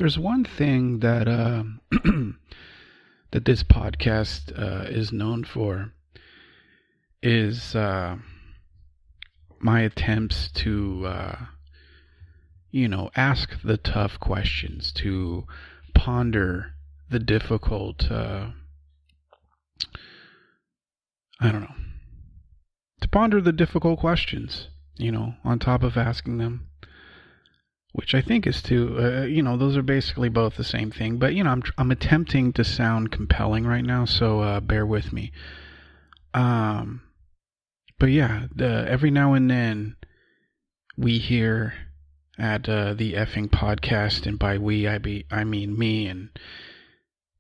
If there's one thing that that this podcast is known for, is my attempts to ask the tough questions, to ponder the difficult to ponder the difficult questions, on top of asking them, which I think is those are basically both the same thing. But, I'm attempting to sound compelling right now, so bear with me. But yeah, every now and then we hear at the effing podcast, and by we, I mean me and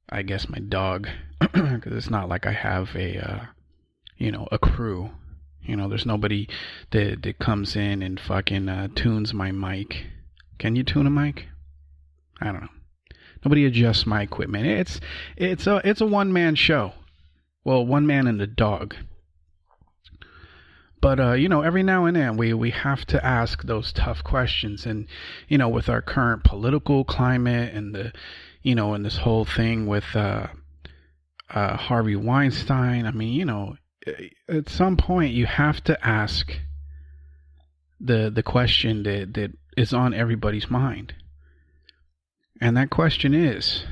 I guess my dog, because it's not like I have a crew. There's nobody that comes in and fucking tunes my mic. Can you tune a mic? I don't know. Nobody adjusts my equipment. It's a one-man show. Well, one man and a dog. But every now and then we have to ask those tough questions, and with our current political climate and the and this whole thing with Harvey Weinstein. I mean, at some point you have to ask the question that is on everybody's mind. And that question is,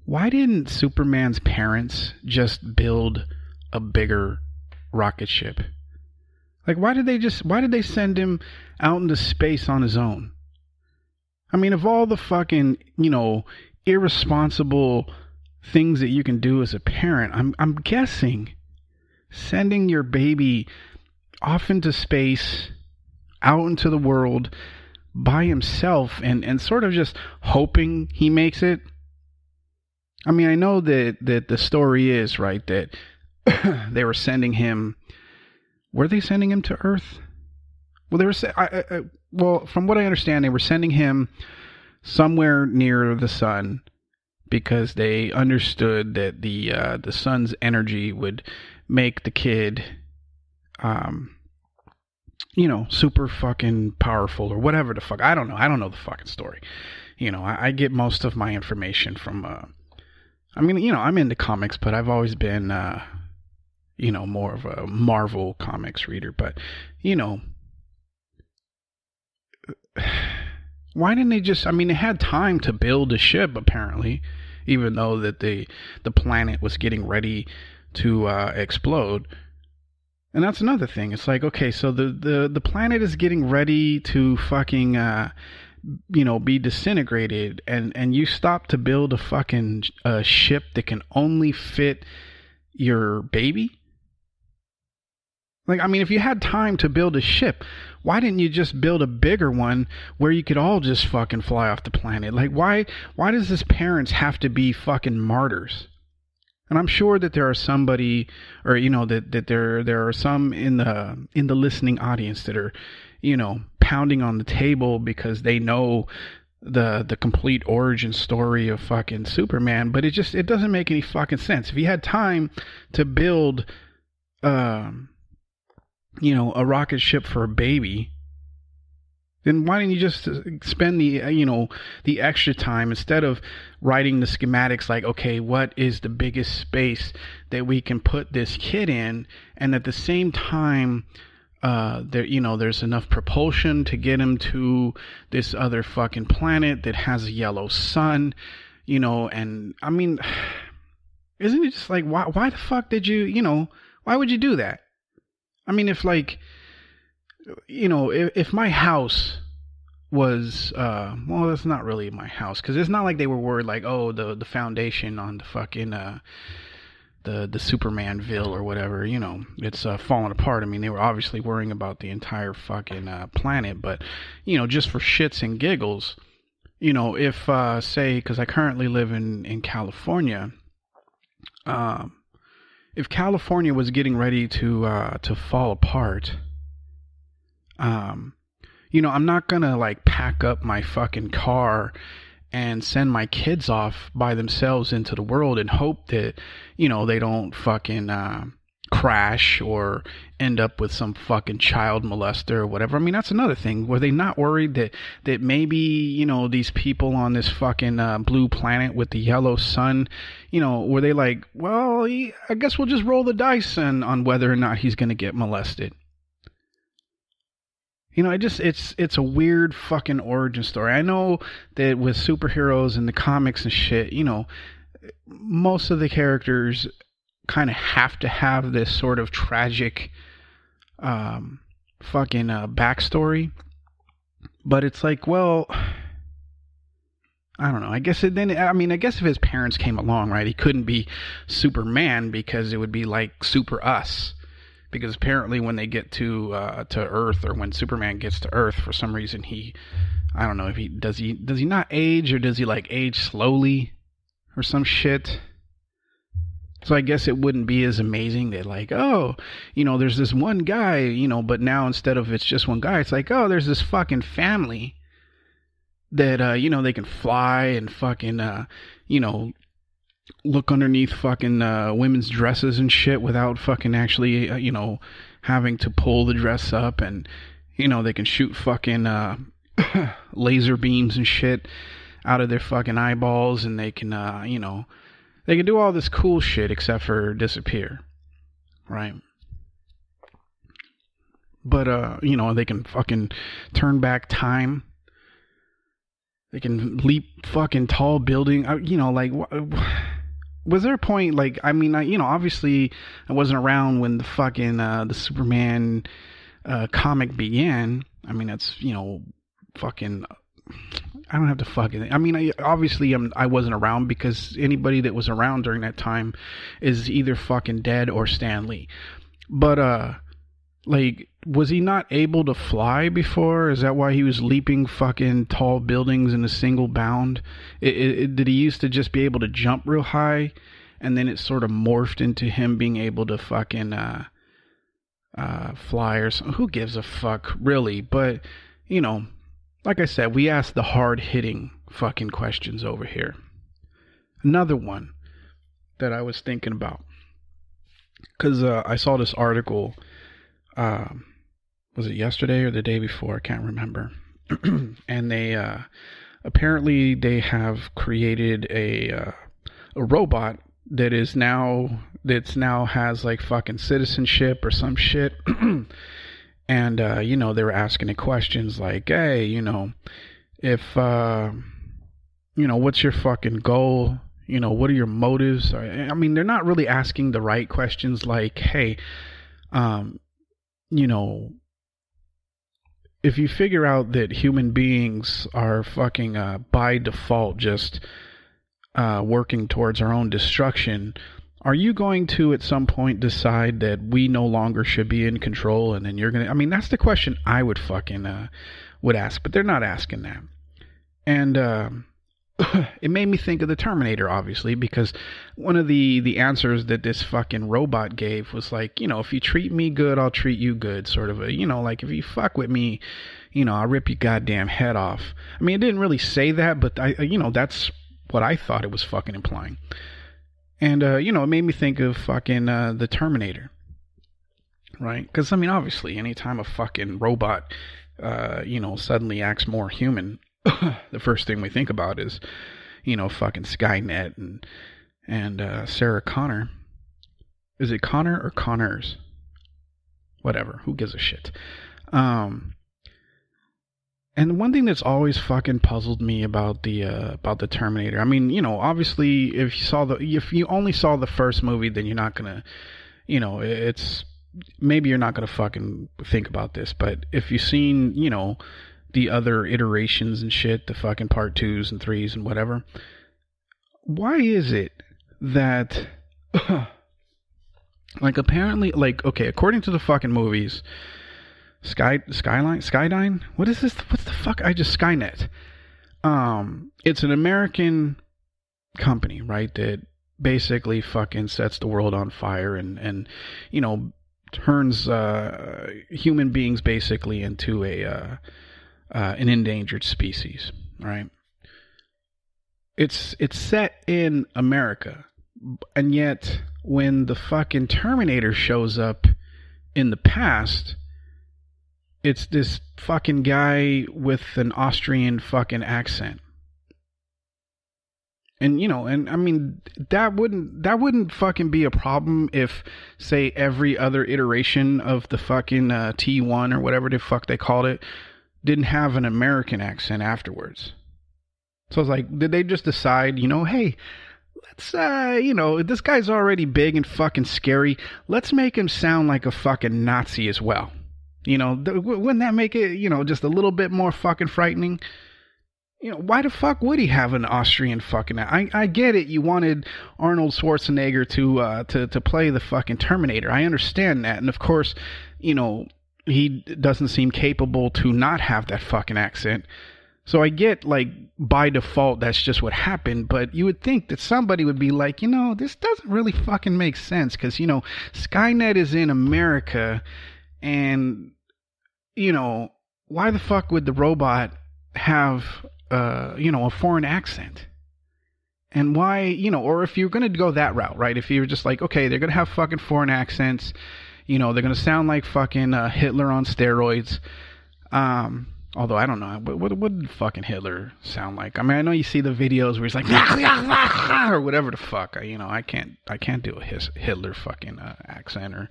why didn't Superman's parents just build a bigger rocket ship? Like, why did they send him out into space on his own? I mean, of all the fucking, irresponsible things that you can do as a parent, I'm guessing sending your baby off into space, out into the world by himself, and sort of just hoping he makes it. I mean, I know that the story is, right, that they were sending him. Were they sending him to Earth? Well, well, from what I understand, they were sending him somewhere near the sun, because they understood that the sun's energy would make the kid, super fucking powerful, or whatever the fuck. I don't know. I don't know the fucking story. I get most of my information from. I'm into comics, but I've always been, more of a Marvel comics reader. But, why didn't they just? I mean, they had time to build a ship, apparently, even though that the planet was getting ready to explode. And that's another thing. It's like, okay, so the planet is getting ready to fucking be disintegrated, and you stop to build a fucking ship that can only fit your baby. Like, I mean, if you had time to build a ship, why didn't you just build a bigger one where you could all just fucking fly off the planet? Like, why does this parents have to be fucking martyrs? And I'm sure that there are somebody, or that there are some in the listening audience that are, pounding on the table because they know the complete origin story of fucking Superman. But it doesn't make any fucking sense. If you had time to build a rocket ship for a baby, then why didn't you just spend the extra time, instead of writing the schematics, like, okay, what is the biggest space that we can put this kid in, and at the same time there's enough propulsion to get him to this other fucking planet that has a yellow sun, and I mean, isn't it just like, why the fuck did you, why would you do that? I mean, if if my house was, well, that's not really my house, because it's not like they were worried, like, oh, the foundation on the fucking, the Supermanville or whatever, it's falling apart. I mean, they were obviously worrying about the entire fucking planet, but, just for shits and giggles, if, say, because I currently live in California, if California was getting ready to fall apart, I'm not gonna like pack up my fucking car and send my kids off by themselves into the world and hope that, they don't fucking crash or end up with some fucking child molester or whatever. I mean, that's another thing. Were they not worried that maybe, you know, these people on this fucking blue planet with the yellow sun, you know, were they like, well, I guess we'll just roll the dice on whether or not he's going to get molested? You know, it's a weird fucking origin story. I know that with superheroes and the comics and shit, you know, most of the characters kind of have to have this sort of tragic fucking backstory. But it's like, well, I don't know. I guess I guess if his parents came along, right, he couldn't be Superman because it would be like Super Us. Because apparently when they get to Earth, or when Superman gets to Earth, for some reason I don't know if does he not age, or does he like age slowly or some shit? So I guess it wouldn't be as amazing that like, oh, you know, there's this one guy, you know, but now instead of it's just one guy, it's like, oh, there's this fucking family that, you know, they can fly and fucking, you know, look underneath fucking women's dresses and shit without fucking actually, you know, having to pull the dress up, and, you know, they can shoot fucking laser beams and shit out of their fucking eyeballs, and they can, you know, they can do all this cool shit except for disappear, right? But, you know, they can fucking turn back time. They can leap fucking tall building. You know, like, was there a point, like, I mean, you know, obviously I wasn't around when the fucking, the Superman comic began. I mean, that's, you know, fucking, I don't have to fucking, I mean, I wasn't around, because anybody that was around during that time is either fucking dead or Stan Lee. But, like, was he not able to fly before? Is that why he was leaping fucking tall buildings in a single bound? Did he used to just be able to jump real high, and then it sort of morphed into him being able to fucking fly or something? Who gives a fuck, really? But, you know, like I said, we asked the hard-hitting fucking questions over here. Another one that I was thinking about, because I saw this article, was it yesterday or the day before? I can't remember. And they apparently they have created a robot that's now has like fucking citizenship or some shit. And you know, they were asking it questions like, hey, you know, if you know, what's your fucking goal? You know, what are your motives? I mean, they're not really asking the right questions, like, hey, you know, if you figure out that human beings are fucking by default just working towards our own destruction, are you going to at some point decide that we no longer should be in control? And then you're gonna, I mean, that's the question I would fucking would ask, but they're not asking that. And it made me think of the Terminator, obviously, because one of the answers that this fucking robot gave was like, you know, if you treat me good, I'll treat you good, sort of a, you know, like, if you fuck with me, you know, I'll rip your goddamn head off. I mean, it didn't really say that, but you know, that's what I thought it was fucking implying. And, you know, it made me think of fucking the Terminator, right? Because, I mean, obviously, anytime a fucking robot, you know, suddenly acts more human, the first thing we think about is, you know, fucking Skynet and Sarah Connor. Is it Connor or Connors? Whatever. Who gives a shit? And one thing that's always fucking puzzled me about the Terminator, I mean, you know, obviously, if you only saw the first movie, then you're not gonna, you know, maybe you're not gonna fucking think about this. But if you've seen, you know, the other iterations and shit, the fucking part 2s and 3s and whatever, why is it that like, apparently, like, okay, according to the fucking movies, Skydyne? What is this? What's the fuck? Skynet. It's an American company, right? That basically fucking sets the world on fire and you know, turns human beings basically into an endangered species, right? It's set in America, And yet, when the fucking Terminator shows up in the past, it's this fucking guy with an Austrian fucking accent. And, you know, and I mean, that wouldn't fucking be a problem if, say, every other iteration of the fucking T1 or whatever the fuck they called it didn't have an American accent afterwards. So I was like, did they just decide, you know, hey, let's, you know, this guy's already big and fucking scary. Let's make him sound like a fucking Nazi as well. You know, wouldn't that make it, you know, just a little bit more fucking frightening? You know, why the fuck would he have an Austrian fucking... I get it, you wanted Arnold Schwarzenegger to play the fucking Terminator. I understand that. And of course, you know, he doesn't seem capable to not have that fucking accent. So I get, like, by default, that's just what happened. But you would think that somebody would be like, you know, this doesn't really fucking make sense. Because, you know, Skynet is in America. And, you know, why the fuck would the robot have... you know, a foreign accent? And why, you know, or if you're going to go that route, right? If you're just like, okay, they're going to have fucking foreign accents, you know, they're going to sound like fucking Hitler on steroids. Although I don't know, what did fucking Hitler sound like? I mean, I know you see the videos where he's like, or whatever the fuck. You know, I can't do a Hitler fucking accent or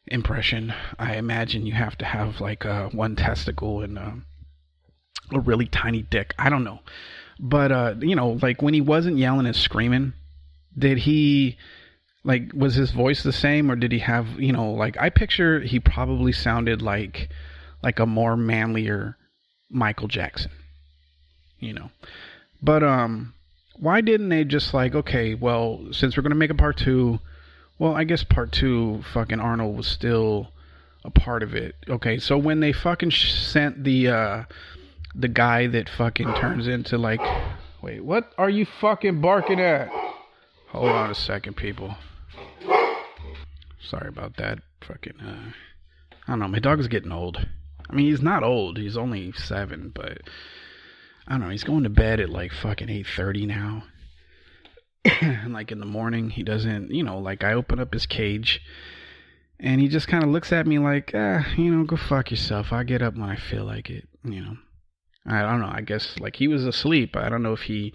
impression. I imagine you have to have like one testicle and a really tiny dick. I don't know. But, you know, like when he wasn't yelling and screaming, did he, like, was his voice the same, or did he have, you know, like, I picture he probably sounded like a more manlier Michael Jackson, you know. But, why didn't they just like, okay, well, since we're going to make a part 2, well, I guess part 2, fucking Arnold was still a part of it. Okay, so when they fucking sent the guy that fucking turns into like... Wait, what are you fucking barking at? Hold on a second, people. Sorry about that. Fucking, I don't know, my dog's getting old. I mean, he's not old. He's only 7, but... I don't know, he's going to bed at like fucking 8:30 now. And like in the morning, he doesn't... You know, like I open up his cage... And he just kind of looks at me like, you know, go fuck yourself. I'll get up when I feel like it, you know. I don't know. I guess, like, he was asleep. I don't know if he...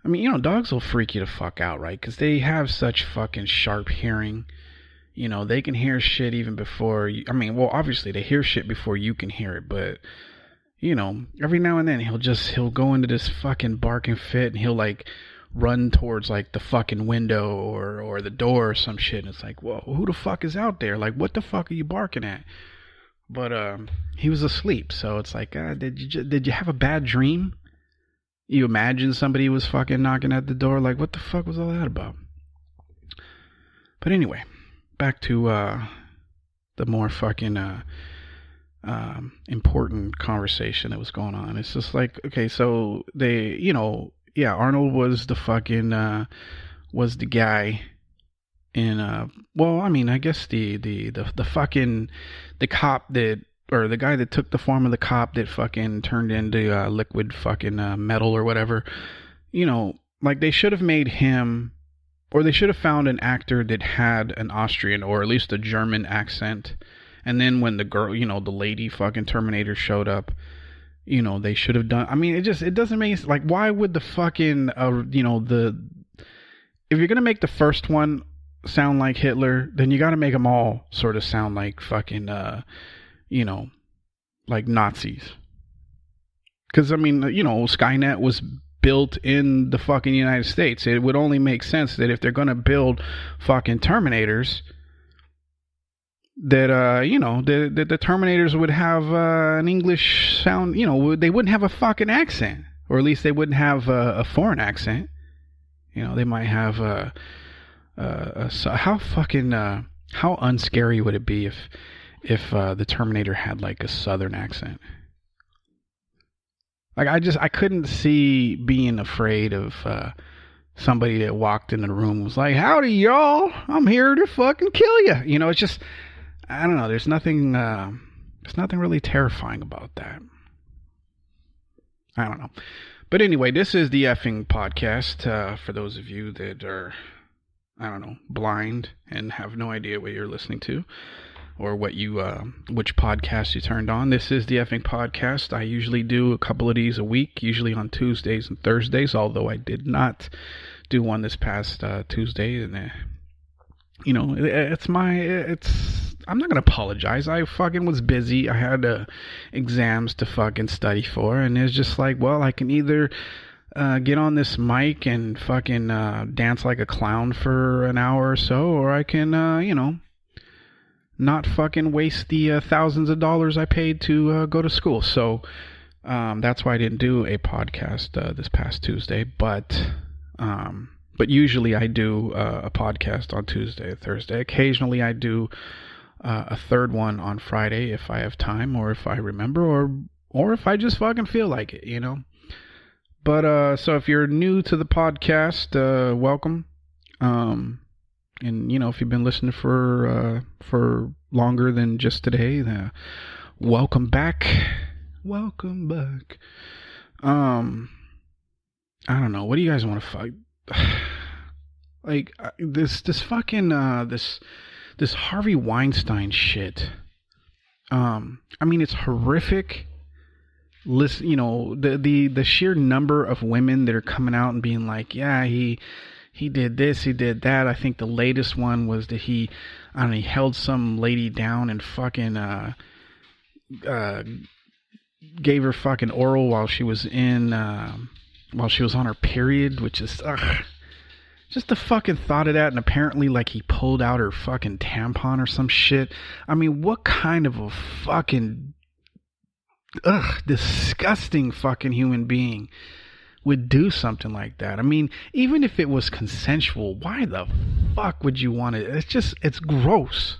I mean, you know, dogs will freak you the fuck out, right? Because they have such fucking sharp hearing. You know, they can hear shit even before... I mean, well, obviously, they hear shit before you can hear it. But, you know, every now and then, he'll go into this fucking barking fit. And he'll, like, run towards, like, the fucking window or the door or some shit. And it's like, whoa, who the fuck is out there? Like, what the fuck are you barking at? But he was asleep, so it's like, did you have a bad dream? You imagine somebody was fucking knocking at the door, like, what the fuck was all that about? But anyway, back to the more fucking important conversation that was going on. It's just like, okay, so they, you know, yeah, Arnold was the fucking was the guy. And, well, I mean, I guess the fucking, the cop that, or the guy that took the form of the cop that fucking turned into liquid fucking metal or whatever, you know, like they should have made him, or they should have found an actor that had an Austrian or at least a German accent. And then when the girl, you know, the lady fucking Terminator showed up, you know, they should have done, I mean, it doesn't make sense. Like, why would the fucking, you know, if you're going to make the first one sound like Hitler, then you got to make them all sort of sound like fucking you know, like Nazis. Because I mean, you know, Skynet was built in the fucking United States. It would only make sense that if they're gonna build fucking Terminators, that you know, the Terminators would have an English sound. You know, they wouldn't have a fucking accent, or at least they wouldn't have a foreign accent. You know, they might have how fucking how unscary would it be if the Terminator had like a southern accent? Like I couldn't see being afraid of somebody that walked in the room was like, "Howdy, y'all! I'm here to fucking kill you." You know, it's just, I don't know. There's nothing really terrifying about that. I don't know. But anyway, this is the effing podcast for those of you that are, I don't know, blind and have no idea what you're listening to or what you, which podcast you turned on. This is the effing podcast. I usually do a couple of these a week, usually on Tuesdays and Thursdays, although I did not do one this past Tuesday. And, you know, I'm not going to apologize. I fucking was busy. I had exams to fucking study for. And it's just like, well, I can either get on this mic and fucking dance like a clown for an hour or so, or I can, you know, not fucking waste the thousands of dollars I paid to go to school. So that's why I didn't do a podcast this past Tuesday. But usually I do a podcast on Tuesday or Thursday. Occasionally I do a third one on Friday if I have time or if I remember or if I just fucking feel like it, you know. But so if you're new to the podcast, welcome. And you know, if you've been listening for longer than just today, welcome back. Welcome back. I don't know. What do you guys want to fight? Like this fucking this Harvey Weinstein shit. I mean, it's horrific. Listen, you know, the sheer number of women that are coming out and being like, yeah, he did this, he did that. I think the latest one was that he held some lady down and fucking gave her fucking oral while she was on her period, which is just the fucking thought of that. And apparently, like, he pulled out her fucking tampon or some shit. I mean, what kind of a fucking disgusting fucking human being would do something like that? I mean, even if it was consensual, why the fuck would you want it? It's gross.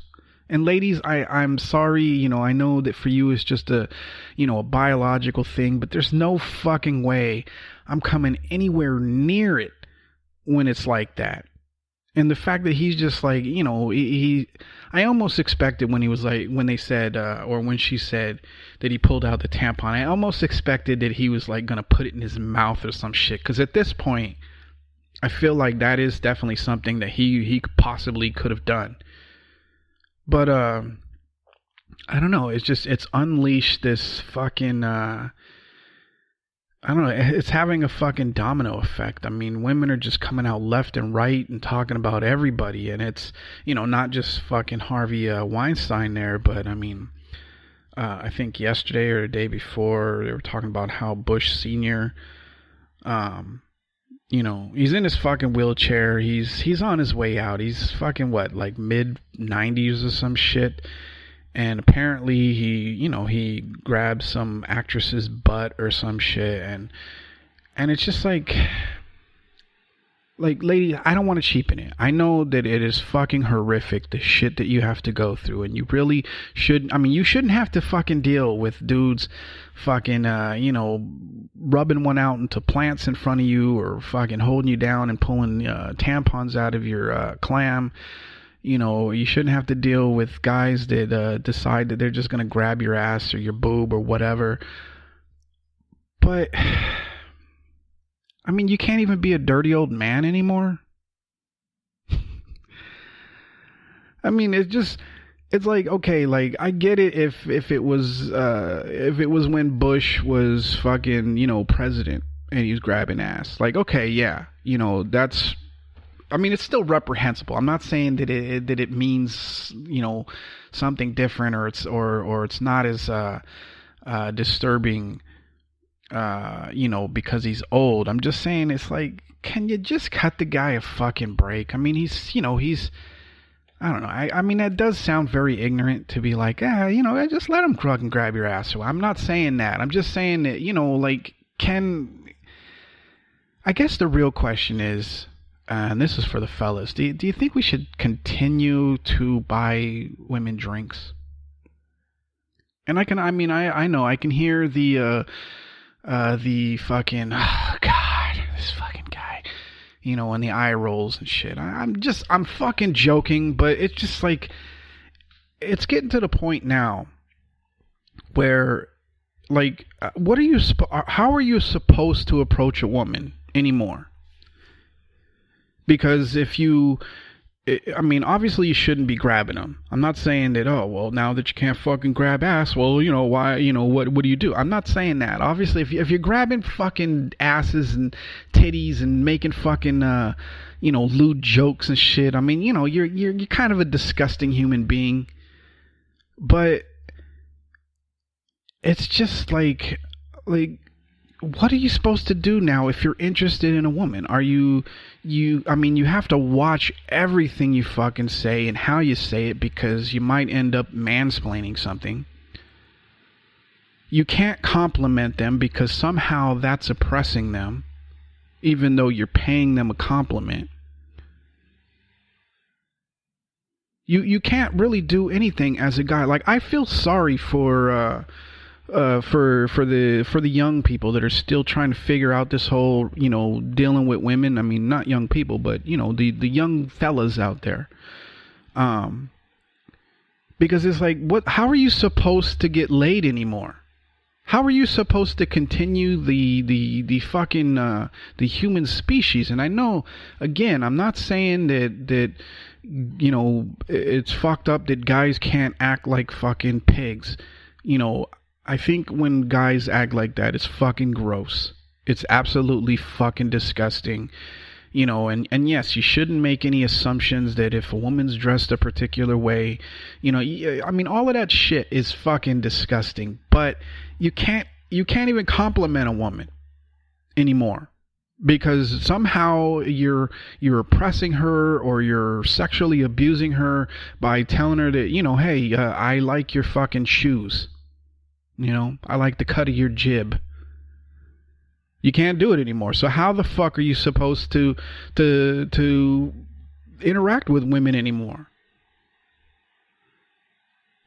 And ladies, I'm sorry, you know, I know that for you it's just a biological thing, but there's no fucking way I'm coming anywhere near it when it's like that. And the fact that he's just like, you know, I almost expected when they said, or when she said that he pulled out the tampon, I almost expected that he was like going to put it in his mouth or some shit. Because at this point, I feel like that is definitely something that he possibly could have done. But, I don't know. It's unleashed this fucking, I don't know, it's having a fucking domino effect. I mean, women are just coming out left and right and talking about everybody. And it's, you know, not just fucking Harvey Weinstein there, but I mean, I think yesterday or the day before, they were talking about how Bush Sr., you know, he's in his fucking wheelchair. He's on his way out. He's fucking like mid-90s or some shit. And apparently he grabbed some actress's butt or some shit. And it's just like, lady, I don't want to cheapen it. I know that it is fucking horrific, the shit that you have to go through. And you really should, I mean, you shouldn't have to fucking deal with dudes fucking, you know, rubbing one out into plants in front of you or fucking holding you down and pulling tampons out of your clam. You know, you shouldn't have to deal with guys that decide that they're just going to grab your ass or your boob or whatever. But, I mean, you can't even be a dirty old man anymore. I mean, it's like, okay, like, I get it if it was when Bush was fucking, you know, president and he was grabbing ass. Like, okay, yeah, you know, that's, I mean, it's still reprehensible. I'm not saying that it means, you know, something different or it's not as disturbing, you know, because he's old. I'm just saying, it's like, can you just cut the guy a fucking break? I mean, he's I don't know. I mean, that does sound very ignorant to be like, you know, just let him fucking grab your ass. So I'm not saying that. I'm just saying that, you know, like, I guess the real question is, and this is for the fellas, do you think we should continue to buy women drinks? And I know I can hear the fucking, oh God, this fucking guy, you know, and the eye rolls and shit. I'm fucking joking, but it's just like, it's getting to the point now where what are you how are you supposed to approach a woman anymore? Because if you, I mean, obviously you shouldn't be grabbing them. I'm not saying that, oh, well, now that you can't fucking grab ass, well, why, what do you do? I'm not saying that. Obviously, if you're grabbing fucking asses and titties and making fucking, lewd jokes and shit, I mean, you're kind of a disgusting human being. But it's just like, what are you supposed to do now if you're interested in a woman? Are you have to watch everything you fucking say and how you say it, because you might end up mansplaining something. You can't compliment them because somehow that's oppressing them, even though you're paying them a compliment. You can't really do anything as a guy. Like, I feel sorry for the young people that are still trying to figure out this whole, dealing with women. I mean, not young people, but the young fellas out there. Because it's like, how are you supposed to get laid anymore? How are you supposed to continue the fucking the human species? And I know, again, I'm not saying that it's fucked up that guys can't act like fucking pigs. I think when guys act like that, it's fucking gross. It's absolutely fucking disgusting. And yes, you shouldn't make any assumptions that if a woman's dressed a particular way, I mean, all of that shit is fucking disgusting. But you can't even compliment a woman anymore, because somehow you're oppressing her, or you're sexually abusing her by telling her that, hey, I like your fucking shoes. I like the cut of your jib. You can't do it anymore. So how the fuck are you supposed to interact with women anymore?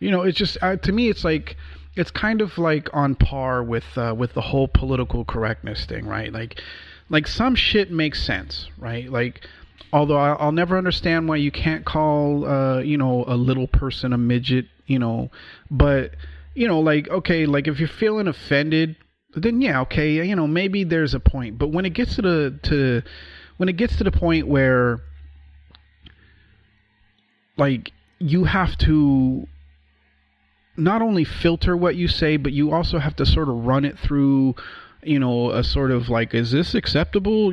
It's just, to me, it's like, it's kind of like on par with the whole political correctness thing, right? Like some shit makes sense, right? Like, although I'll never understand why you can't call a little person a midget, but okay, like if you're feeling offended, then yeah, okay, maybe there's a point. But when it gets to the point where, like, you have to not only filter what you say, but you also have to sort of run it through, a sort of like, is this acceptable?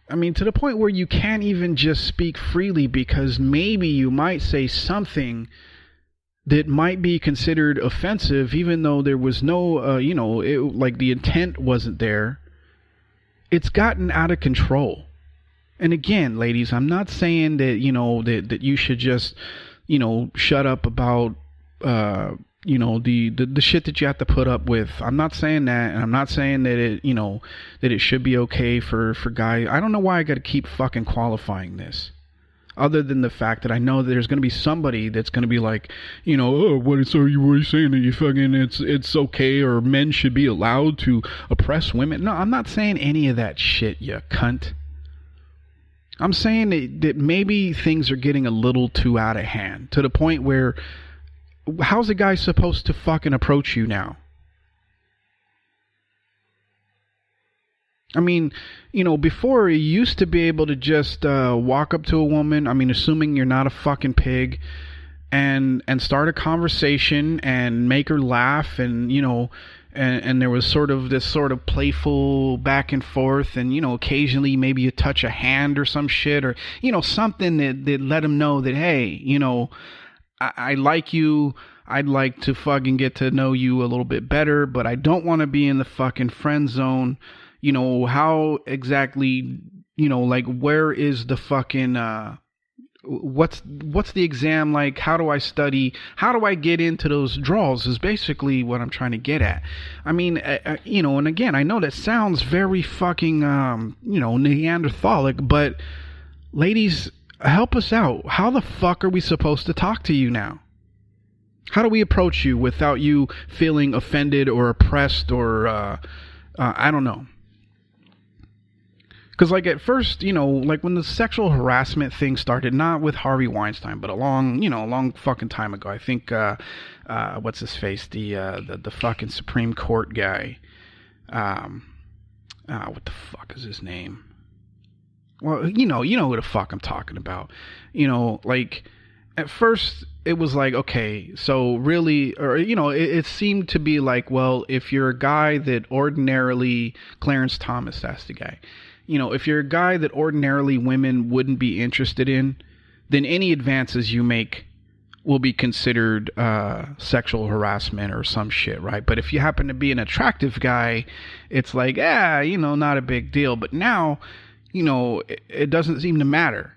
I mean, to the point where you can't even just speak freely, because maybe you might say something that might be considered offensive, even though there was no, like the intent wasn't there. It's gotten out of control. And again, ladies, I'm not saying that, that you should just, shut up about, the shit that you have to put up with. I'm not saying that, and I'm not saying that it, that it should be okay for guys. I don't know why I got to keep fucking qualifying this. Other than the fact that I know that there's going to be somebody that's going to be like, oh, what are you saying that you fucking, it's okay, or men should be allowed to oppress women? No, I'm not saying any of that shit, you cunt. I'm saying that maybe things are getting a little too out of hand, to the point where, how's a guy supposed to fucking approach you now? I mean, before, you used to be able to just walk up to a woman, I mean, assuming you're not a fucking pig, and start a conversation and make her laugh, and, and there was sort of this sort of playful back and forth, and, occasionally maybe you touch a hand or some shit, or, something that let them know that, hey, I like you. I'd like to fucking get to know you a little bit better, but I don't want to be in the fucking friend zone. How exactly, like, where is the fucking, what's the exam like? How do I study? How do I get into those draws is basically what I'm trying to get at. I mean, and again, I know that sounds very fucking, Neanderthalic, but ladies, help us out. How the fuck are we supposed to talk to you now? How do we approach you without you feeling offended or oppressed, or, I don't know. Because, like, at first, like, when the sexual harassment thing started, not with Harvey Weinstein, but a long fucking time ago. I think, what's his face? The fucking Supreme Court guy. What the fuck is his name? Well, you know who the fuck I'm talking about. Like, at first, it was like, okay, so really, or, it seemed to be like, well, if you're a guy that ordinarily, Clarence Thomas, that's the guy. If you're a guy that ordinarily women wouldn't be interested in, then any advances you make will be considered sexual harassment or some shit, right? But if you happen to be an attractive guy, it's like, not a big deal. But now, it doesn't seem to matter,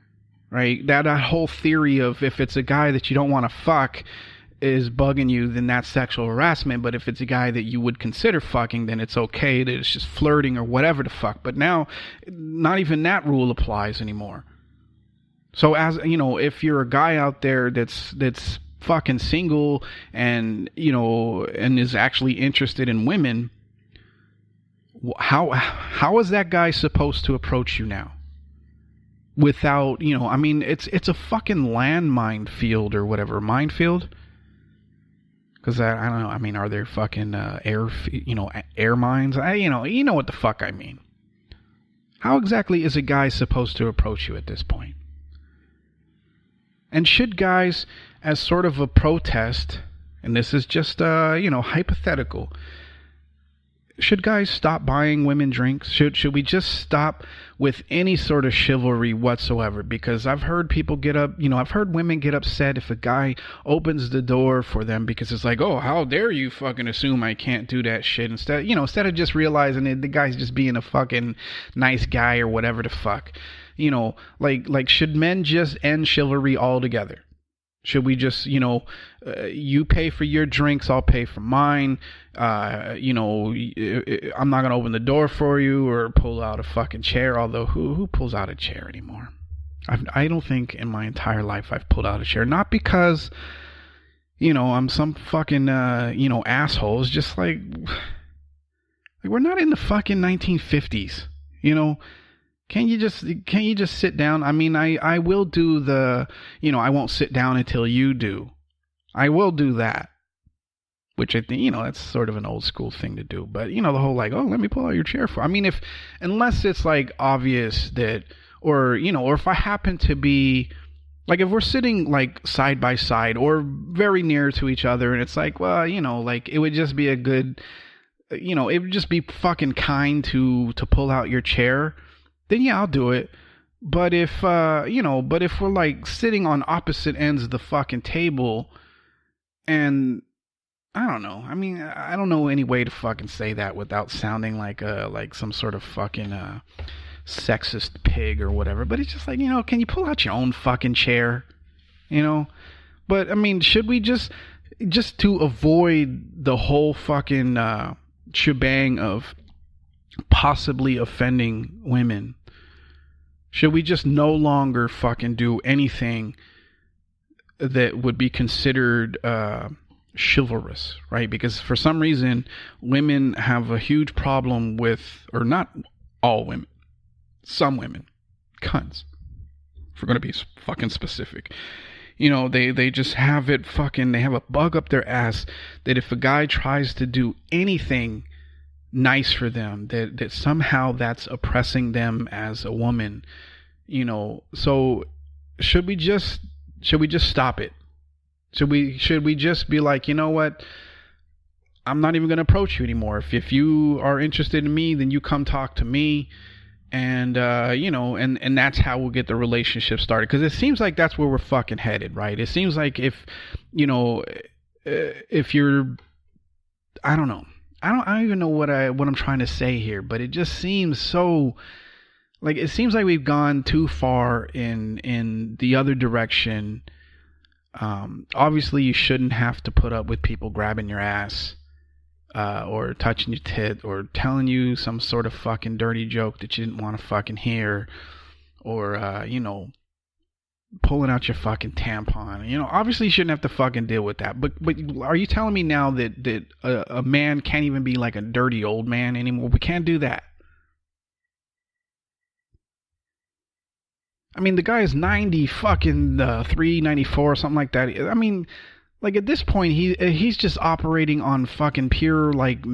right? That whole theory of if it's a guy that you don't want to fuck is bugging you, then that's sexual harassment. But if it's a guy that you would consider fucking, then it's okay, that it's just flirting or whatever the fuck. But now, not even that rule applies anymore. So as if you're a guy out there that's fucking single and and is actually interested in women, how is that guy supposed to approach you now? Without it's a fucking landmine field or whatever, minefield. Because I don't know. I mean, are there fucking air mines? You know what the fuck I mean. How exactly is a guy supposed to approach you at this point? And should guys, as sort of a protest, and this is just hypothetical, should guys stop buying women drinks? Should we just stop with any sort of chivalry whatsoever? Because I've heard people I've heard women get upset if a guy opens the door for them, because it's like, oh, how dare you fucking assume I can't do that shit, instead of just realizing the guy's just being a fucking nice guy or whatever the fuck. Like should men just end chivalry altogether? Should we just, you pay for your drinks, I'll pay for mine. I'm not going to open the door for you or pull out a fucking chair. Although who pulls out a chair anymore? I don't think in my entire life I've pulled out a chair. Not because, I'm some fucking, asshole. It's just like we're not in the fucking 1950s, Can you just sit down? I mean, I will do the, I won't sit down until you do. I will do that. Which I think, that's sort of an old school thing to do. But, the whole like, oh, let me pull out your chair for. I mean, unless it's like obvious that, or if I happen to be, like if we're sitting like side by side or very near to each other and it's like, well, like it would just be a good, it would just be fucking kind to pull out your chair. Then yeah, I'll do it. But if if we're like sitting on opposite ends of the fucking table, and I don't know. I mean, I don't know any way to fucking say that without sounding like some sort of fucking sexist pig or whatever. But it's just like, can you pull out your own fucking chair? But I mean, should we just to avoid the whole fucking shebang of possibly offending women, should we just no longer fucking do anything that would be considered chivalrous, right? Because for some reason, women have a huge problem with, or not all women, some women, cunts, if we're going to be fucking specific. They just have it fucking, they have a bug up their ass that if a guy tries to do anything nice for them, that somehow that's oppressing them as a woman, so should we just stop it? Should we just be like, you know what, I'm not even going to approach you anymore. If you are interested in me, then you come talk to me, and and that's how we'll get the relationship started. Because it seems like that's where we're fucking headed, right? It seems like if you're, I don't know. I don't even know what I'm trying to say here, but it just seems so, like, it seems like we've gone too far in the other direction. Obviously you shouldn't have to put up with people grabbing your ass, or touching your tit, or telling you some sort of fucking dirty joke that you didn't want to fucking hear, or pulling out your fucking tampon. Obviously you shouldn't have to fucking deal with that. But are you telling me now that a man can't even be like a dirty old man anymore? We can't do that. I mean, the guy is 90 fucking 394 or something like that. I mean, like at this point, he's just operating on fucking pure like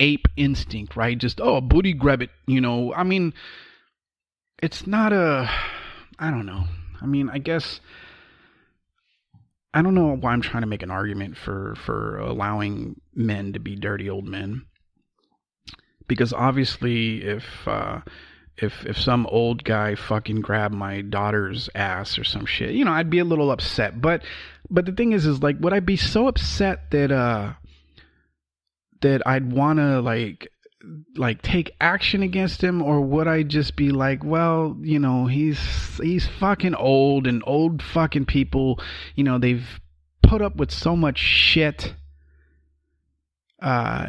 ape instinct, right? Just booty grab it, I mean, it's not I don't know. I mean, I guess I don't know why I'm trying to make an argument for allowing men to be dirty old men, because obviously if some old guy fucking grabbed my daughter's ass or some shit, I'd be a little upset. But the thing is like, would I be so upset that I'd want to like take action against him, or would I just be like, well, he's fucking old, and old fucking people, they've put up with so much shit. Yeah,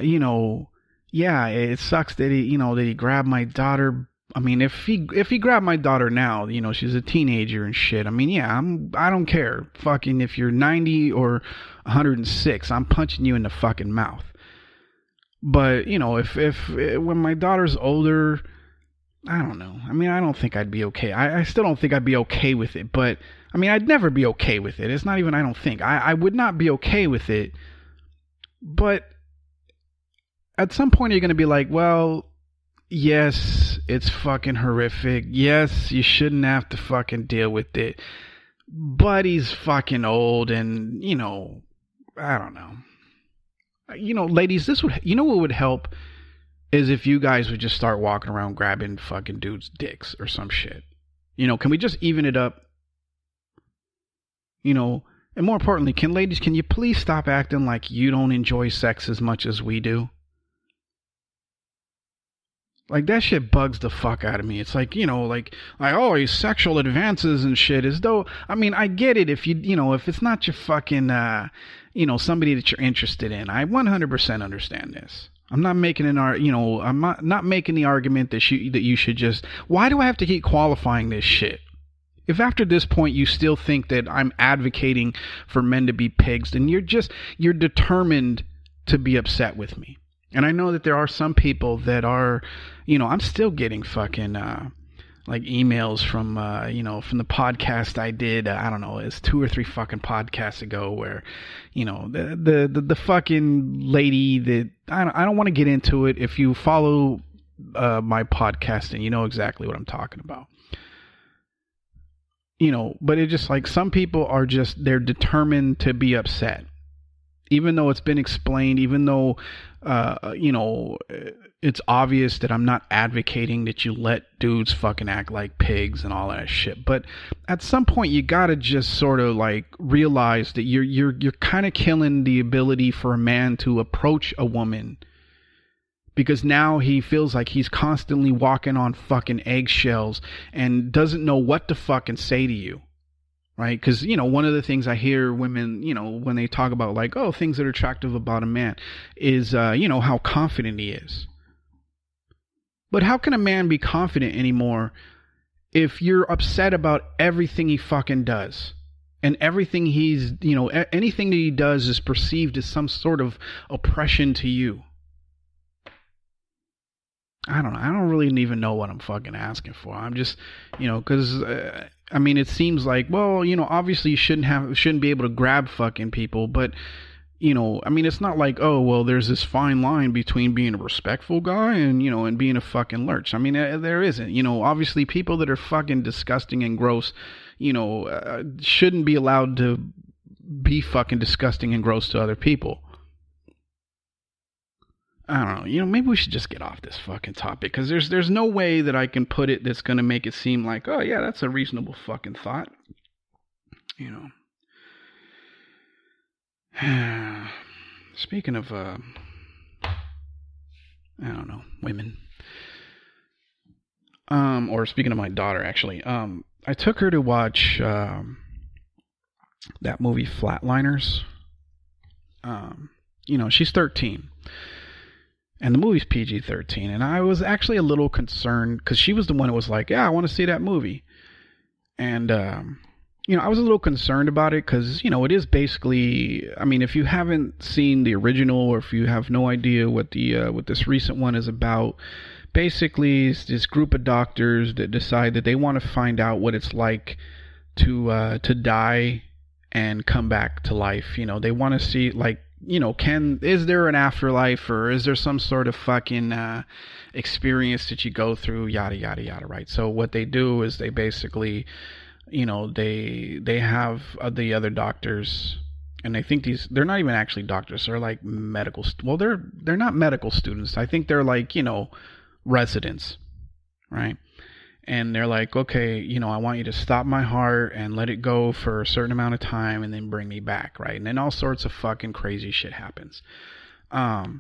it sucks that he grabbed my daughter. I mean, if he grabbed my daughter now, she's a teenager and shit. I mean, yeah, I don't care. Fucking if you're 90 or 106, I'm punching you in the fucking mouth. But, if when my daughter's older, I don't know. I mean, I don't think I'd be okay. I still don't think I'd be okay with it. But, I mean, I'd never be okay with it. It's not even I don't think. I would not be okay with it. But at some point you're going to be like, well, yes, it's fucking horrific. Yes, you shouldn't have to fucking deal with it. But he's fucking old, and, I don't know. Ladies, what would help is if you guys would just start walking around grabbing fucking dudes' dicks or some shit. Can we just even it up? And more importantly, can you please stop acting like you don't enjoy sex as much as we do? Like, that shit bugs the fuck out of me. It's like, these sexual advances and shit, as though, I mean, I get it if if it's not your fucking, somebody that you're interested in. I 100% understand this. I'm not making I'm not making the argument that you should just, why do I have to keep qualifying this shit? If after this point you still think that I'm advocating for men to be pigs, then you're determined to be upset with me. And I know that there are some people that are, I'm still getting fucking, like emails from, from the podcast I did, I don't know, it's 2 or 3 fucking podcasts ago where, the fucking lady that, I don't want to get into it. If you follow, my podcast, and you know exactly what I'm talking about. But it's just like, some people are just, they're determined to be upset. Even though it's been explained, even though, it's obvious that I'm not advocating that you let dudes fucking act like pigs and all that shit. But at some point, you gotta just sort of like realize that you're kind of killing the ability for a man to approach a woman, because now he feels like he's constantly walking on fucking eggshells and doesn't know what to fucking say to you. Right? Because, one of the things I hear women, when they talk about like, oh, things that are attractive about a man is, how confident he is. But how can a man be confident anymore if you're upset about everything he fucking does? And everything he's, anything that he does is perceived as some sort of oppression to you. I don't know. I don't really even know what I'm fucking asking for. I'm just, because, I mean, it seems like, well, obviously you shouldn't be able to grab fucking people, but, I mean, it's not like, oh, well, there's this fine line between being a respectful guy and, and being a fucking lurch. I mean, there isn't, obviously people that are fucking disgusting and gross, shouldn't be allowed to be fucking disgusting and gross to other people. I don't know, maybe we should just get off this fucking topic, because there's no way that I can put it that's going to make it seem like, oh yeah, that's a reasonable fucking thought. Speaking of, I don't know, women. Or speaking of my daughter, actually, I took her to watch, that movie Flatliners. She's 13. And the movie's PG-13, and I was actually a little concerned, because she was the one that was like, yeah, I want to see that movie. And, I was a little concerned about it, because, it is basically, I mean, if you haven't seen the original, or if you have no idea what what this recent one is about, basically it's this group of doctors that decide that they want to find out what it's like to die and come back to life. You know, they want to see, like, you know, is there an afterlife, or is there some sort of fucking experience that you go through, yada yada yada, right? So what they do is they basically, you know, they have the other doctors, and I think they're not even actually doctors, they're like they're not medical students. I think they're like, you know, residents, right? And they're like, okay, you know, I want you to stop my heart and let it go for a certain amount of time and then bring me back, right? And then all sorts of fucking crazy shit happens. But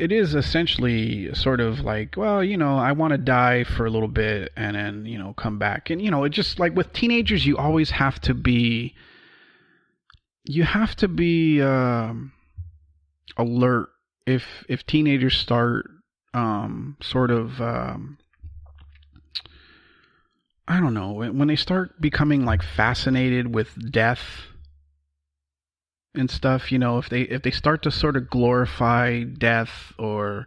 it is essentially sort of like, well, you know, I want to die for a little bit and then, you know, come back. And, you know, it just like with teenagers, you always have to be, alert if teenagers start sort of I don't know, when they start becoming like fascinated with death and stuff, you know, if they start to sort of glorify death, or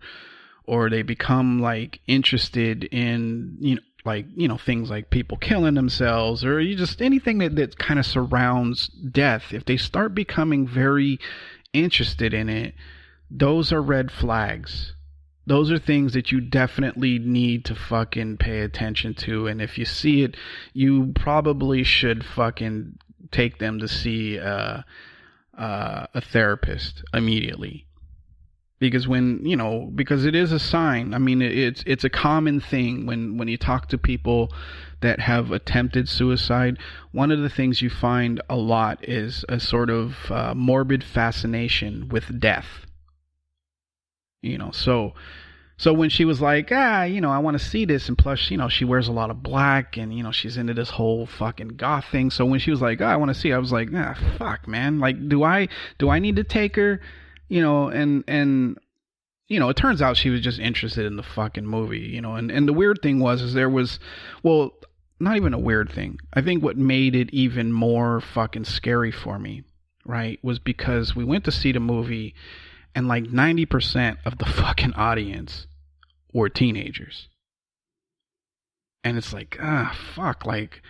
they become like interested in, you know, like, you know, things like people killing themselves, or you just anything that kind of surrounds death, if they start becoming very interested in it, those are red flags. Those are things that you definitely need to fucking pay attention to. And if you see it, you probably should fucking take them to see a therapist immediately. Because because it is a sign. I mean, it's a common thing when you talk to people that have attempted suicide. One of the things you find a lot is a sort of morbid fascination with death. You know, so when she was like, you know, I want to see this, and plus, you know, she wears a lot of black, and, you know, she's into this whole fucking goth thing. So when she was like, I want to see, I was like, fuck, man. Like, do I need to take her? You know, and you know, it turns out she was just interested in the fucking movie, you know, and the weird thing is there was, well, not even a weird thing. I think what made it even more fucking scary for me, right, was because we went to see the movie, and like 90% of the fucking audience were teenagers. And it's like, fuck, like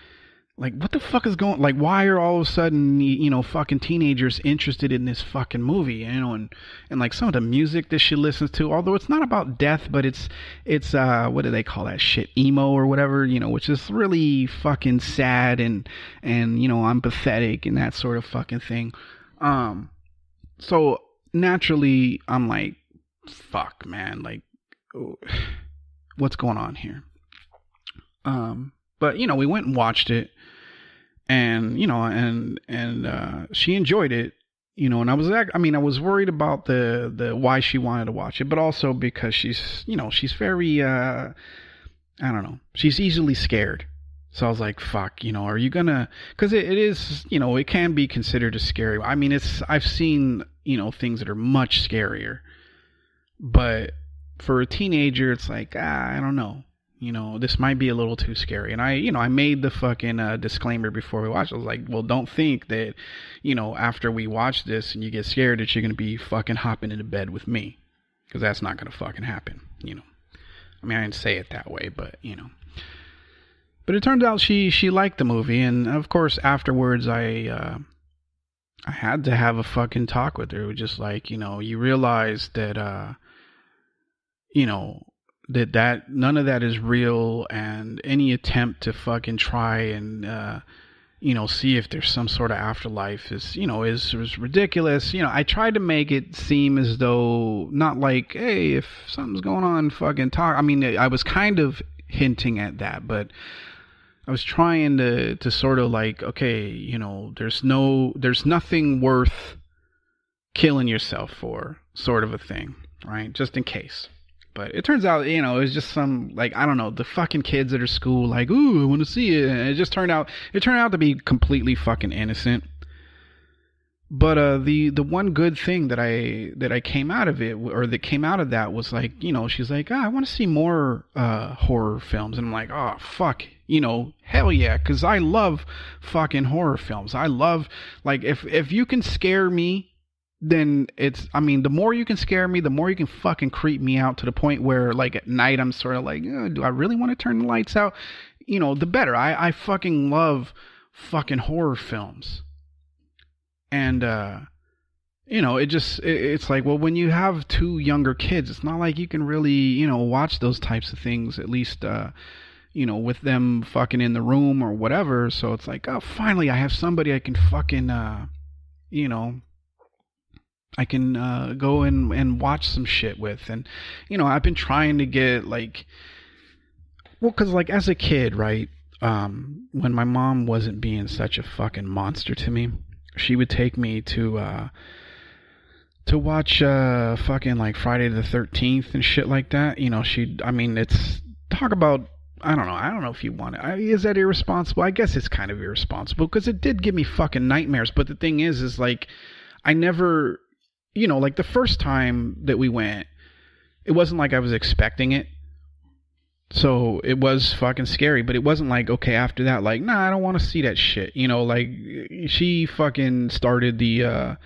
what the fuck is going, like, why are all of a sudden, you know, fucking teenagers interested in this fucking movie, you know, and like some of the music that she listens to, although it's not about death, but it's what do they call that shit, emo or whatever, you know, which is really fucking sad and you know, I'm pathetic and that sort of fucking thing. So naturally, I'm like, fuck, man, like, what's going on here? But, you know, we went and watched it, and, you know, and she enjoyed it, you know, and I was worried about the why she wanted to watch it, but also because she's, you know, she's very, I don't know, she's easily scared. So I was like, fuck, you know, are you gonna, because it is, you know, it can be considered a scary, I mean, I've seen, you know, things that are much scarier, but for a teenager, it's like, I don't know, you know, this might be a little too scary. And I made the fucking disclaimer before we watched. I was like, well, don't think that, you know, after we watch this and you get scared that you're gonna be fucking hopping into bed with me, because that's not gonna fucking happen, you know. I mean, I didn't say it that way, but, you know. But it turned out she liked the movie, and of course afterwards I had to have a fucking talk with her. It was just like, you know, you realize that you know, that none of that is real, and any attempt to fucking try and you know, see if there's some sort of afterlife is, you know, is ridiculous. You know, I tried to make it seem as though, not like, hey, if something's going on, fucking talk. I mean, I was kind of hinting at that, but I was trying to sort of like, okay, you know, there's nothing worth killing yourself for, sort of a thing, right? Just in case. But it turns out, you know, it was just some, like, I don't know, the fucking kids at her school, like, ooh, I want to see it. And it turned out to be completely fucking innocent. But the one good thing that I came out of it, or that came out of that, was like, you know, she's like, I want to see more horror films. And I'm like, oh, fuck, you know, hell yeah, because I love fucking horror films. I love, like, if you can scare me, then it's, I mean, the more you can scare me, the more you can fucking creep me out to the point where, like, at night I'm sort of like, do I really want to turn the lights out? You know, the better. I fucking love fucking horror films. And, you know, it's like, well, when you have two younger kids, it's not like you can really, you know, watch those types of things, at least, you know, with them fucking in the room or whatever. So it's like, oh, finally I have somebody I can fucking, you know, I can go and watch some shit with. And, you know, I've been trying to get, like, well, because, like, as a kid, right, when my mom wasn't being such a fucking monster to me, she would take me to watch fucking, like, Friday the 13th and shit like that. You know, I mean, it's, talk about, I don't know if you want it. Is that irresponsible? I guess it's kind of irresponsible, because it did give me fucking nightmares. But the thing is like, I never, you know, like, the first time that we went, it wasn't like I was expecting it. So it was fucking scary, but it wasn't like, okay, after that, like, nah, I don't want to see that shit. You know, like, she fucking started the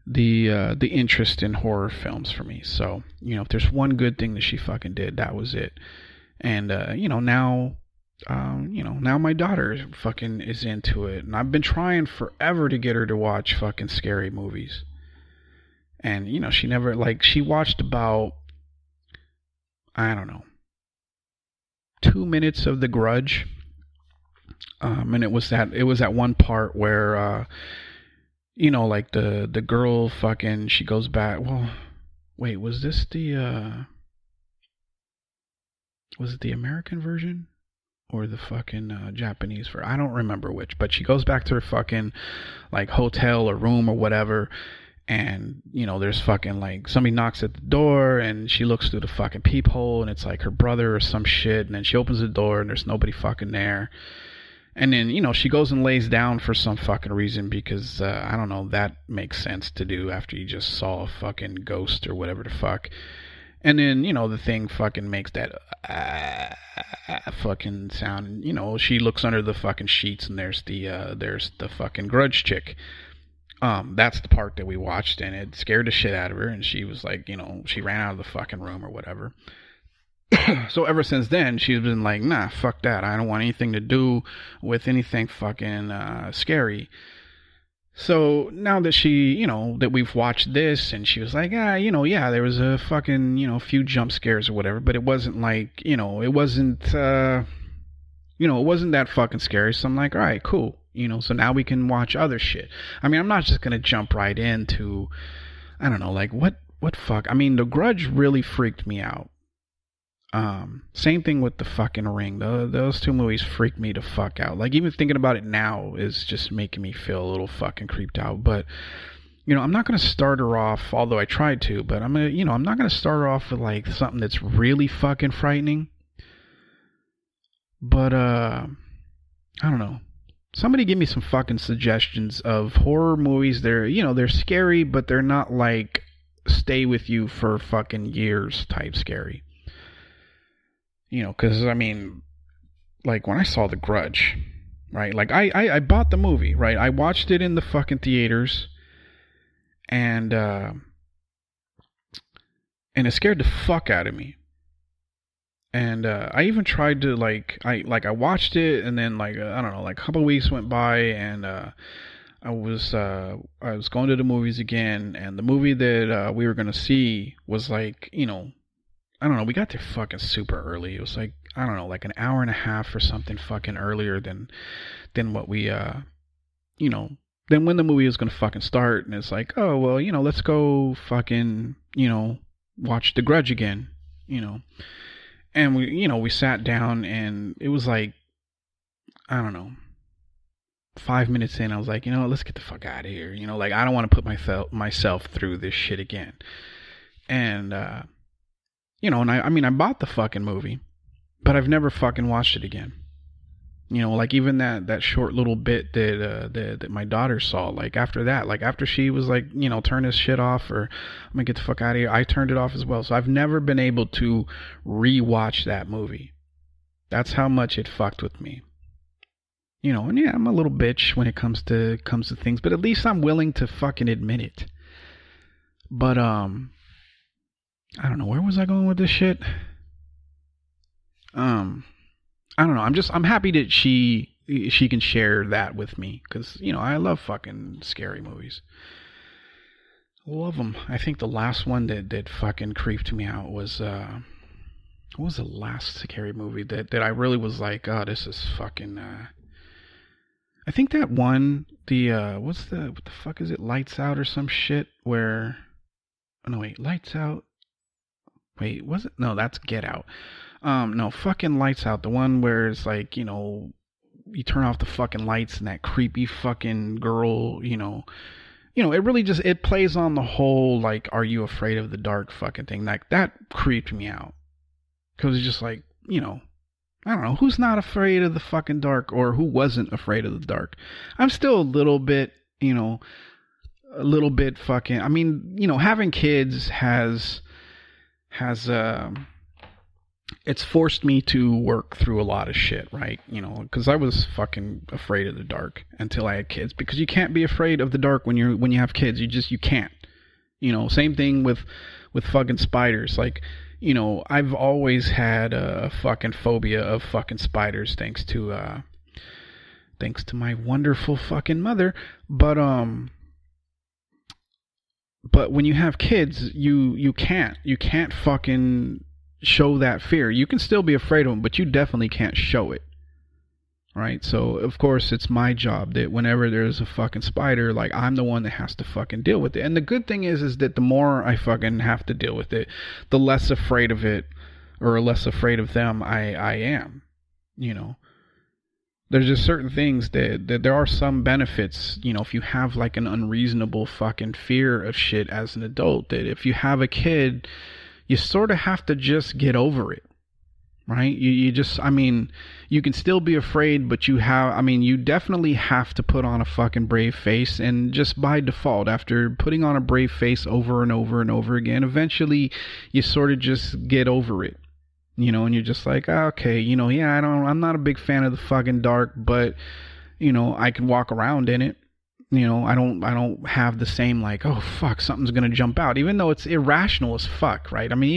interest in horror films for me. So, you know, if there's one good thing that she fucking did, that was it. And, you know, now my daughter fucking is into it. And I've been trying forever to get her to watch fucking scary movies. And, you know, she never, like, she watched about, I don't know, 2 minutes of The Grudge. And it was that one part where, you know, like, the girl fucking, she goes back, well, wait, was it the American version or the fucking Japanese version? I don't remember which, but she goes back to her fucking, like, hotel or room or whatever, and, you know, there's fucking, like, somebody knocks at the door, and she looks through the fucking peephole, and it's like her brother or some shit, and then she opens the door, and there's nobody fucking there. And then, you know, she goes and lays down for some fucking reason, because, I don't know, that makes sense to do after you just saw a fucking ghost or whatever the fuck. And then, you know, the thing fucking makes that fucking sound. And, you know, she looks under the fucking sheets, and there's the fucking Grudge chick. That's the part that we watched, and it scared the shit out of her, and she was like, you know, she ran out of the fucking room or whatever. So ever since then, she's been like, nah, fuck that. I don't want anything to do with anything fucking scary. So now that she, you know, that we've watched this, and she was like, you know, yeah, there was a fucking, you know, few jump scares or whatever, but it wasn't like, you know, it wasn't that fucking scary. So I'm like, all right, cool. You know, so now we can watch other shit. I mean, I'm not just going to jump right into, I don't know, like, what fuck? I mean, The Grudge really freaked me out. Same thing with The fucking Ring. Those two movies freaked me the fuck out. Like, even thinking about it now is just making me feel a little fucking creeped out. But, you know, I'm not going to start her off, although I tried to, but I'm not going to start her off with, like, something that's really fucking frightening. But, I don't know. Somebody give me some fucking suggestions of horror movies. They're scary, but they're not like stay with you for fucking years type scary. You know, because, I mean, like, when I saw The Grudge, right? Like, I bought the movie, right? I watched it in the fucking theaters, and it scared the fuck out of me. And I even tried to, I watched it, and then, like, I don't know, like, a couple of weeks went by, and I was going to the movies again, and the movie that we were going to see was, like, you know, I don't know, we got there fucking super early. It was like, I don't know, like an hour and a half or something fucking earlier than what we, you know, than when the movie was going to fucking start. And it's like, oh, well, you know, let's go fucking, you know, watch The Grudge again, you know. And we sat down, and it was like, I don't know, 5 minutes in, I was like, you know, let's get the fuck out of here. You know, like, I don't want to put myself through this shit again. And, you know, and I bought the fucking movie, but I've never fucking watched it again. You know, like, even that short little bit that my daughter saw, like, after that, like, after she was like, you know, turn this shit off, or I'm gonna get the fuck out of here, I turned it off as well. So I've never been able to rewatch that movie. That's how much it fucked with me. You know, and yeah, I'm a little bitch when it comes to things, but at least I'm willing to fucking admit it. But I don't know, where was I going with this shit? I don't know. I'm happy that she can share that with me, because I love fucking scary movies. Love them. I think the last one that fucking creeped me out was what was the last scary movie that I really was like, oh, this is fucking. I think that one, the what the fuck is it? Lights Out or some shit where. Oh, no, wait, Lights Out. Wait, was it? No, that's Get Out. No, fucking Lights Out. The one where it's like, you turn off the fucking lights and that creepy fucking girl, it really just, it plays on the whole, like, are you afraid of the dark fucking thing? Like, that creeped me out. Because it's just like, I don't know, who's not afraid of the fucking dark, or who wasn't afraid of the dark? I'm still a little bit, fucking, I mean, having kids has it's forced me to work through a lot of shit, right? Because I was fucking afraid of the dark until I had kids. Because you can't be afraid of the dark when you have kids. You can't. Same thing with fucking spiders. Like, I've always had a fucking phobia of fucking spiders, thanks to my wonderful fucking mother. But when you have kids, you can't fucking show that fear. You can still be afraid of them, but you definitely can't show it, right? So of course it's my job that whenever there's a fucking spider, like, I'm the one that has to fucking deal with it. And the good thing is that the more I fucking have to deal with it, the less afraid of it, or less afraid of them I am. There's just certain things that there are some benefits, if you have like an unreasonable fucking fear of shit as an adult, that if you have a kid, you sort of have to just get over it, right? You just, I mean, you can still be afraid, but you definitely have to put on a fucking brave face. And just by default, after putting on a brave face over and over and over again, eventually you sort of just get over it, and you're just like, okay, yeah, I'm not a big fan of the fucking dark, but, I can walk around in it. I don't have the same, like, oh fuck, something's gonna jump out, even though it's irrational as fuck, right? I mean,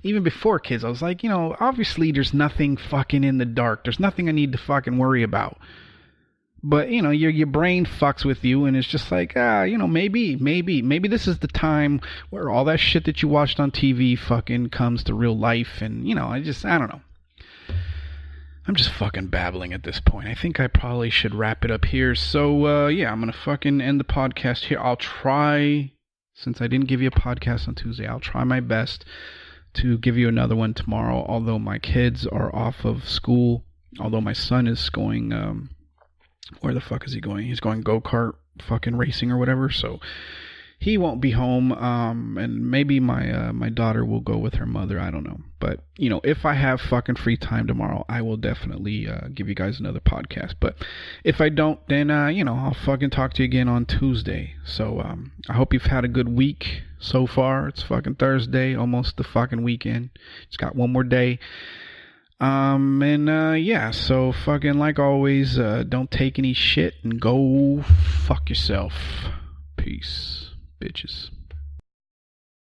even before kids, I was like, obviously there's nothing fucking in the dark. There's nothing I need to fucking worry about. But your brain fucks with you, and it's just like, maybe this is the time where all that shit that you watched on TV fucking comes to real life, and I don't know. I'm just fucking babbling at this point. I think I probably should wrap it up here. So, yeah, I'm going to fucking end the podcast here. I'll try, since I didn't give you a podcast on Tuesday, I'll try my best to give you another one tomorrow, although my kids are off of school. Although my son is going, where the fuck is he going? He's going go-kart fucking racing or whatever, so he won't be home, and maybe my daughter will go with her mother. I don't know. But, if I have fucking free time tomorrow, I will definitely give you guys another podcast. But if I don't, then, I'll fucking talk to you again on Tuesday. So, I hope you've had a good week so far. It's fucking Thursday, almost the fucking weekend. It's got one more day. Yeah, so fucking like always, don't take any shit and go fuck yourself. Peace, bitches.